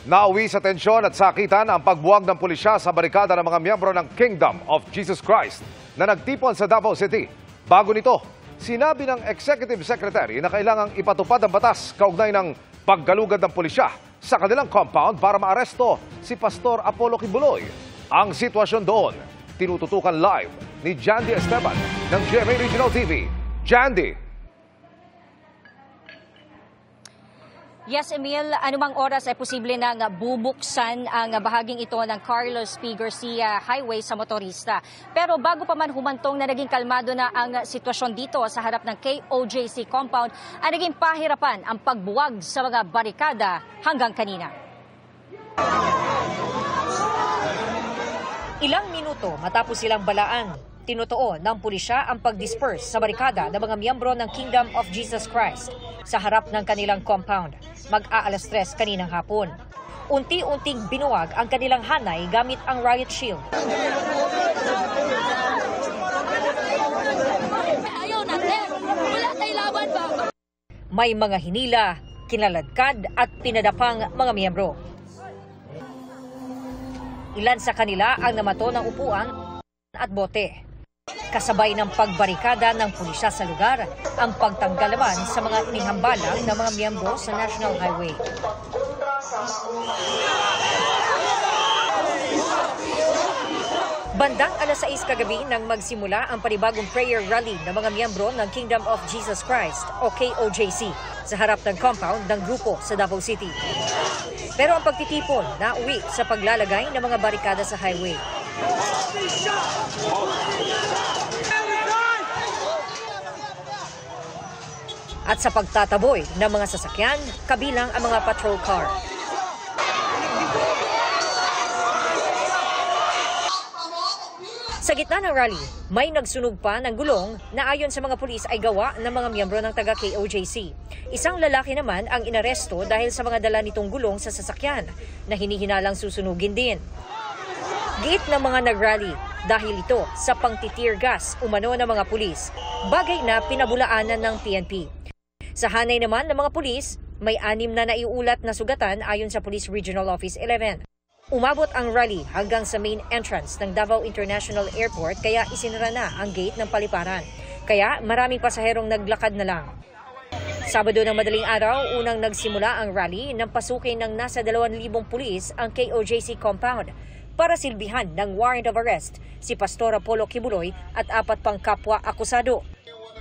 Nauwi sa tensyon at sakitan ang pagbuwag ng pulisya sa barikada ng mga miyembro ng Kingdom of Jesus Christ na nagtipon sa Davao City. Bago nito, sinabi ng Executive Secretary na kailangang ipatupad ang batas kaugnay ng paggalugad ng pulisya sa kanilang compound para maaresto si Pastor Apollo Kibuloy. Ang sitwasyon doon, tinututukan live ni Jandy Esteban ng GMA Regional TV. Jandy! Yes, Emil, anumang oras ay posible nang bubuksan ang bahaging ito ng Carlos P. Garcia Highway sa motorista. Pero bago pa man humantong na naging kalmado na ang sitwasyon dito sa harap ng KOJC compound, ay naging pahirapan ang pagbuwag sa mga barikada hanggang kanina. Ilang minuto matapos silang balaan, tinutuon ng pulisya ang pag-disperse sa barikada ng mga miyembro ng Kingdom of Jesus Christ sa harap ng kanilang compound. Mag-aalas 3 kaninang hapon. Unti-unting binuwag ang kanilang hanay gamit ang riot shield. May mga hinila, kinaladkad at pinadapang mga miyembro. Ilan sa kanila ang namato ng upuan at bote. Kasabay ng pagbarikada ng pulisya sa lugar, ang pagtanggal naman sa mga inihambalang ng mga miyembro sa National Highway. Bandang alas 6 kagabi nang magsimula ang panibagong prayer rally ng mga miyembro ng Kingdom of Jesus Christ o KOJC sa harap ng compound ng grupo sa Davao City. Pero ang pagtitipon nauwi sa paglalagay ng mga barikada sa highway. At sa pagtataboy ng mga sasakyan, kabilang ang mga patrol car. Sa gitna ng rally, may nagsunog pa ng gulong na ayon sa mga pulis ay gawa ng mga miyembro ng taga-KOJC. Isang lalaki naman ang inaresto dahil sa mga dala nitong gulong sa sasakyan na hinihinalang susunugin din. Giit ng mga nag-rally dahil ito sa pang-tear gas umano ng mga pulis, bagay na pinabulaanan ng PNP. Sa hanay naman ng mga pulis, may 6 na naiulat na sugatan ayon sa Police Regional Office 11. Umabot ang rally hanggang sa main entrance ng Davao International Airport kaya isinara na ang gate ng paliparan. Kaya maraming pasaherong naglakad na lang. Sabado ng madaling araw, unang nagsimula ang rally nang pasukin ng nasa 2,000 pulis ang KOJC compound para silbihan ng warrant of arrest si Pastor Apollo Kibuloy at 4 pang kapwa akusado.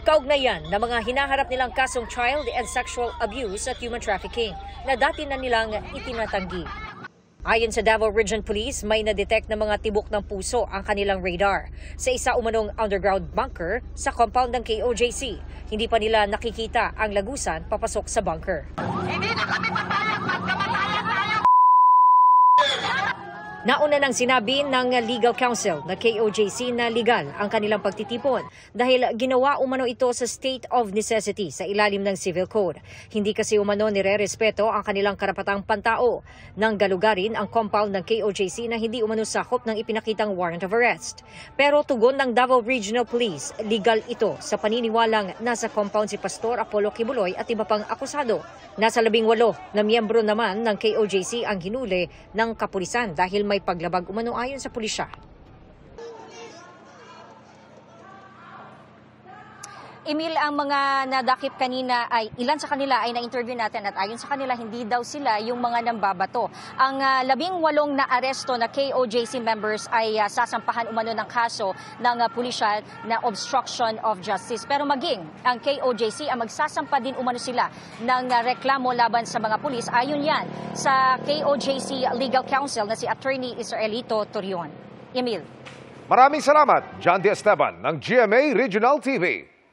Kaugnayan ng mga hinaharap nilang kasong child and sexual abuse at human trafficking na dati na nilang itinatanggi. Ayon sa Davao Region Police, may na-detect na mga tibok ng puso ang kanilang radar sa isa umanong underground bunker sa compound ng KOJC. Hindi pa nila nakikita ang lagusan papasok sa bunker. Hindi na kami papayag magkamatayan tayo! Nauna nang sinabi ng Legal Counsel na KOJC na legal ang kanilang pagtitipon dahil ginawa umano ito sa state of necessity sa ilalim ng Civil Code. Hindi kasi umano nire-respeto ang kanilang karapatang pantao nang galugarin ang compound ng KOJC na hindi umano sakop ng ipinakitang warrant of arrest. Pero tugon ng Davao Regional Police, legal ito sa paniniwalang nasa compound si Pastor Apollo Kibuloy at iba pang akusado. Nasa 18 na miyembro naman ng KOJC ang hinuli ng kapulisan dahil may paglabag umano ayon sa pulisya. Emil, ang mga nadakip kanina ay ilan sa kanila ay na-interview natin at ayon sa kanila hindi daw sila yung mga nambabato. Ang 18 na aresto na KOJC members ay sasampahan umano ng kaso ng pulisya na obstruction of justice. Pero maging ang KOJC ang magsasampa din umano sila ng reklamo laban sa mga pulis. Ayon yan sa KOJC Legal Counsel na si Attorney Israelito Torion. Emil. Maraming salamat, Jandy Esteban ng GMA Regional TV.